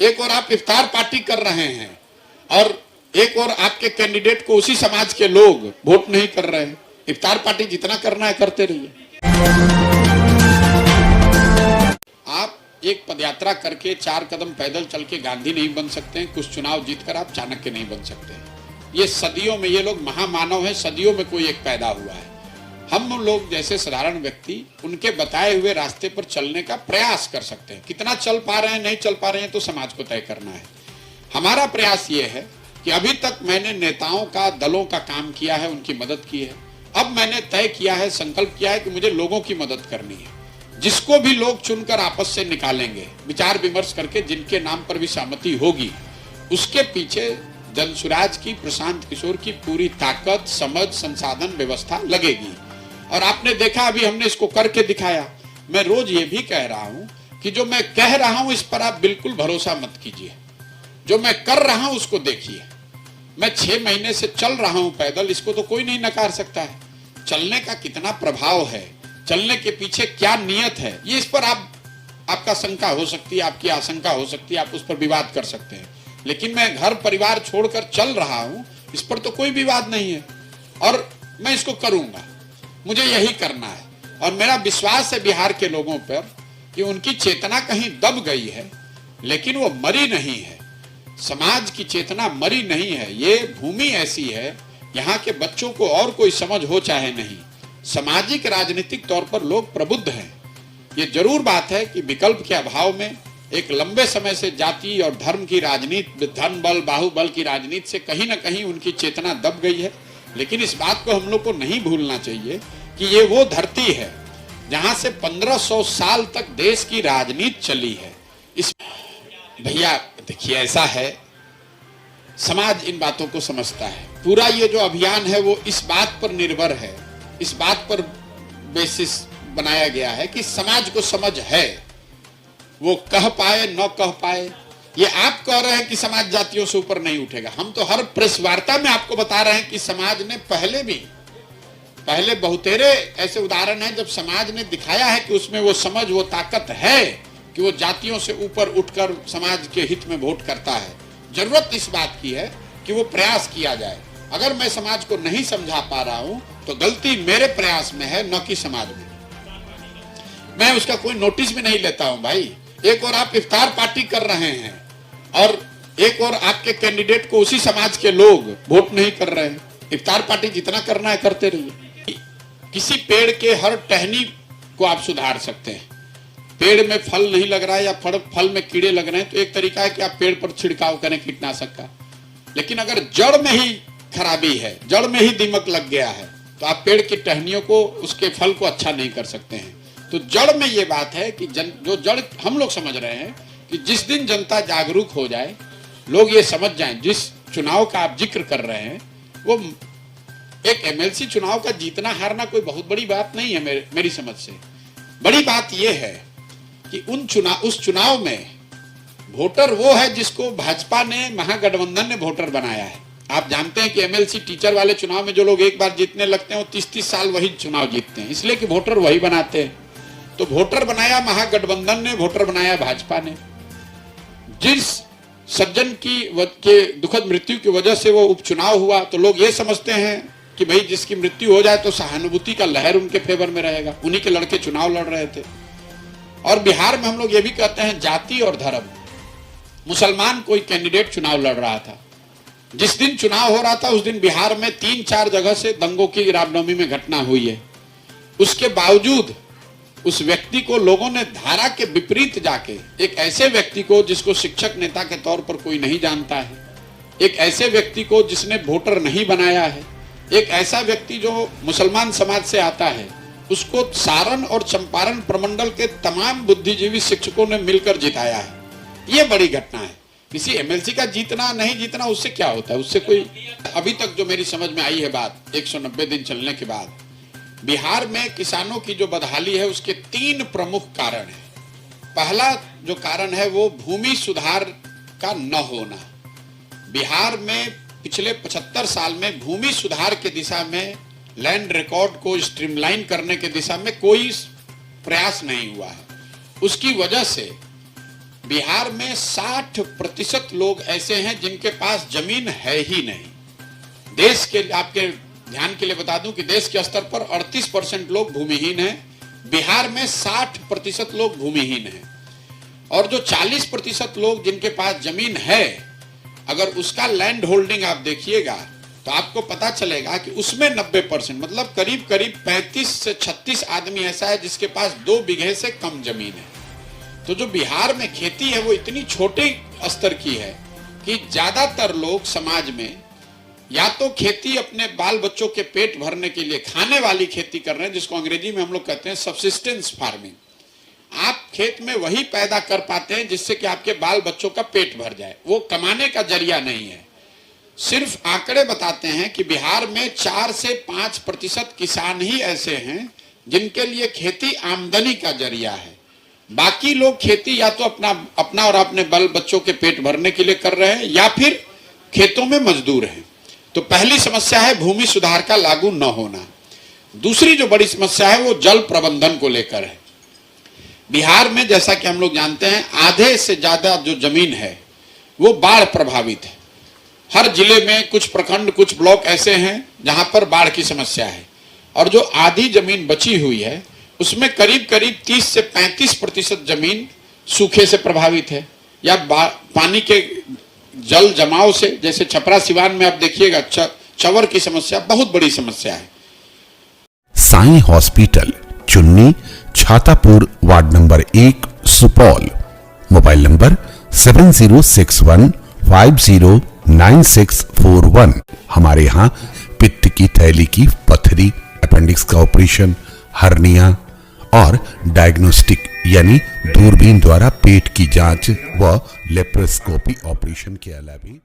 एक और आप इफ्तार पार्टी कर रहे हैं और एक और आपके कैंडिडेट को उसी समाज के लोग वोट नहीं कर रहे हैं। इफ्तार पार्टी जितना करना है करते रहिए। आप एक पदयात्रा करके 4 कदम पैदल चल के गांधी नहीं बन सकते हैं, कुछ चुनाव जीतकर आप चाणक्य नहीं बन सकते हैं। ये सदियों में, ये लोग महामानव हैं, सदियों में कोई एक पैदा हुआ है। हम लोग जैसे साधारण व्यक्ति उनके बताए हुए रास्ते पर चलने का प्रयास कर सकते हैं। कितना चल पा रहे हैं, नहीं चल पा रहे हैं, तो समाज को तय करना है। हमारा प्रयास ये है कि अभी तक मैंने नेताओं का, दलों का काम किया है, उनकी मदद की है। अब मैंने तय किया है, संकल्प किया है कि मुझे लोगों की मदद करनी है। जिसको भी लोग चुनकर आपस से निकालेंगे, विचार विमर्श करके जिनके नाम पर भी सहमति होगी, उसके पीछे जनसुराज की, प्रशांत किशोर की पूरी ताकत, समझ, संसाधन, व्यवस्था लगेगी। और आपने देखा, अभी हमने इसको करके दिखाया। मैं रोज ये भी कह रहा हूं कि जो मैं कह रहा हूं इस पर आप बिल्कुल भरोसा मत कीजिए, जो मैं कर रहा हूं उसको देखिए। मैं 6 महीने से चल रहा हूं पैदल, इसको तो कोई नहीं नकार सकता है। चलने का कितना प्रभाव है, चलने के पीछे क्या नियत है, ये इस पर आपका शंका हो सकती है, आपकी आशंका हो सकती है, आप उस पर विवाद कर सकते हैं। लेकिन मैं घर परिवार छोड़कर चल रहा हूं, इस पर तो कोई विवाद नहीं है और मैं इसको करूंगा। मुझे यही करना है और मेरा विश्वास है बिहार के लोगों पर कि उनकी चेतना कहीं दब गई है, लेकिन वो मरी नहीं है। समाज की चेतना मरी नहीं है। ये भूमि ऐसी है, यहाँ के बच्चों को और कोई समझ हो चाहे नहीं, सामाजिक राजनीतिक तौर पर लोग प्रबुद्ध हैं। ये जरूर बात है कि विकल्प के अभाव में एक लंबे समय से जाति और धर्म की राजनीति, धन बल, बाहुबल की राजनीति से कहीं ना कहीं उनकी चेतना दब गई है। लेकिन इस बात को हम लोग को नहीं भूलना चाहिए कि ये वो धरती है जहां से 1500 साल तक देश की राजनीति चली है। इस भैया देखिए, ऐसा है, समाज इन बातों को समझता है। पूरा ये जो अभियान है वो इस बात पर निर्भर है, इस बात पर बेसिस बनाया गया है कि समाज को समझ है, वो कह पाए न कह पाए। ये आप कह रहे हैं कि समाज जातियों से ऊपर नहीं उठेगा। हम तो हर प्रेस वार्ता में आपको बता रहे हैं कि समाज ने पहले बहुतेरे ऐसे उदाहरण हैं जब समाज ने दिखाया है कि उसमें वो समझ, वो ताकत है कि वो जातियों से ऊपर उठकर समाज के हित में वोट करता है। जरूरत इस बात की है कि वो प्रयास किया जाए। अगर मैं समाज को नहीं समझा पा रहा हूं तो गलती मेरे प्रयास में है, न कि समाज में। मैं उसका कोई नोटिस भी नहीं लेता हूं भाई। एक और आप इफ्तार पार्टी कर रहे हैं और एक और आपके कैंडिडेट को उसी समाज के लोग वोट नहीं कर रहे हैं। इफ्तार पार्टी जितना करना है करते रहिए। किसी पेड़ के हर टहनी को आप सुधार सकते हैं। पेड़ में फल नहीं लग रहा है या फल में कीड़े लग रहे हैं तो एक तरीका है कि आप पेड़ पर छिड़काव करें कीटनाशक का। लेकिन अगर जड़ में ही खराबी है, जड़ में ही दीमक लग गया है, तो आप पेड़ की टहनियों को, उसके फल को अच्छा नहीं कर सकते हैं। तो जड़ में ये बात है कि जो जड़ हम लोग समझ रहे हैं कि जिस दिन जनता जागरूक हो जाए, लोग ये समझ जाएं, जिस चुनाव का आप जिक्र कर रहे हैं वो एक एमएलसी चुनाव का जीतना हारना कोई बहुत बड़ी बात नहीं है। मेरी समझ से बड़ी बात यह है कि उस चुनाव में वोटर वो है जिसको भाजपा ने, महागठबंधन ने वोटर बनाया है। आप जानते हैं कि एमएलसी टीचर वाले चुनाव में जो लोग एक बार जीतने लगते हैं वो 30-30 साल वही चुनाव जीतते हैं, इसलिए कि वोटर वही बनाते हैं। तो वोटर बनाया महागठबंधन ने, वोटर बनाया भाजपा ने। जिस सज्जन की दुखद मृत्यु की वजह से वो उपचुनाव हुआ, तो लोग ये समझते हैं कि भाई जिसकी मृत्यु हो जाए तो सहानुभूति का लहर उनके फेवर में रहेगा। उन्हीं के लड़के चुनाव लड़ रहे थे। और बिहार में हम लोग ये भी कहते हैं जाति और धर्म। मुसलमान कोई कैंडिडेट चुनाव लड़ रहा था, जिस दिन चुनाव हो रहा था उस दिन बिहार में 3-4 जगह से दंगों की रामनवमी में घटना हुई है। उसके बावजूद उस व्यक्ति को लोगों ने धारा के विपरीत जाके, एक ऐसे व्यक्ति को जिसको शिक्षक नेता के तौर पर कोई नहीं जानता है, एक ऐसे व्यक्ति को जिसने वोटर नहीं बनाया है, एक ऐसा व्यक्ति जो मुसलमान समाज से आता है, उसको सारण और चंपारण प्रमंडल के तमाम बुद्धिजीवी शिक्षकों ने मिलकर जिताया है। ये बड़ी घटना है। किसी एमएलसी का जीतना नहीं जीतना उससे क्या होता है, उससे कोई, अभी तक जो मेरी समझ में आई है बात 190 दिन चलने के बाद, बिहार में किसानों की जो बदहाली है उसके 3 प्रमुख कारण हैं। पहला जो कारण है वो भूमि सुधार का न होना। बिहार में पिछले 75 साल में भूमि सुधार के दिशा में, लैंड रिकॉर्ड को स्ट्रीमलाइन करने के दिशा में कोई प्रयास नहीं हुआ है। उसकी वजह से बिहार में 60% लोग ऐसे हैं जिनके पास जमीन है ही नहीं। देश के आपके ध्यान के लिए बता दूं कि देश के स्तर पर 38% लोग भूमिहीन हैं, बिहार में 60% लोग भूमिहीन हैं। और जो 40% लोग जिनके पास जमीन है, अगर उसका लैंड होल्डिंग आप देखिएगा तो आपको पता चलेगा कि उसमें 90% मतलब करीब करीब 35 से 36 आदमी ऐसा है जिसके पास 2 बीघे से कम जमीन है। तो जो बिहार में खेती है वो इतनी छोटे स्तर की है कि ज्यादातर लोग समाज में या तो खेती अपने बाल बच्चों के पेट भरने के लिए खाने वाली खेती कर रहे हैं, जिसको अंग्रेजी में हम लोग कहते हैं सब्सिस्टेंस फार्मिंग। आप खेत में वही पैदा कर पाते हैं जिससे कि आपके बाल बच्चों का पेट भर जाए, वो कमाने का जरिया नहीं है। सिर्फ आंकड़े बताते हैं कि बिहार में 4 से 5% किसान ही ऐसे हैं जिनके लिए खेती आमदनी का जरिया है। बाकी लोग खेती या तो अपना और अपने बाल बच्चों के पेट भरने के लिए कर रहे हैं या फिर खेतों में मजदूर हैं। तो पहली समस्या है भूमि सुधार का लागू न होना। दूसरी जो बड़ी समस्या है वो जल प्रबंधन को लेकर है। बिहार में जैसा कि हम लोग जानते हैं आधे से ज्यादा जो जमीन है वो बाढ़ प्रभावित है। हर जिले में कुछ प्रखंड, कुछ ब्लॉक ऐसे हैं जहां पर बाढ़ की समस्या है, और जो आधी जमीन बची हुई है उसमें करीब करीब 30 से 35% जमीन सूखे से प्रभावित है या पानी के जल जमाव से। जैसे छपरा सिवान में आप देखिएगा चंवर की समस्या बहुत बड़ी समस्या है। साई हॉस्पिटल, चुन्नी, Chhatapur, ward number 1, Supaul. Mobile number 7061509641। हमारे यहाँ पित्त की थैली की पथरी, अपेंडिक्स का ऑपरेशन, हर्निया और डायग्नोस्टिक यानी दूरबीन द्वारा पेट की जांच व लेप्रोस्कोपी ऑपरेशन के अलावा भी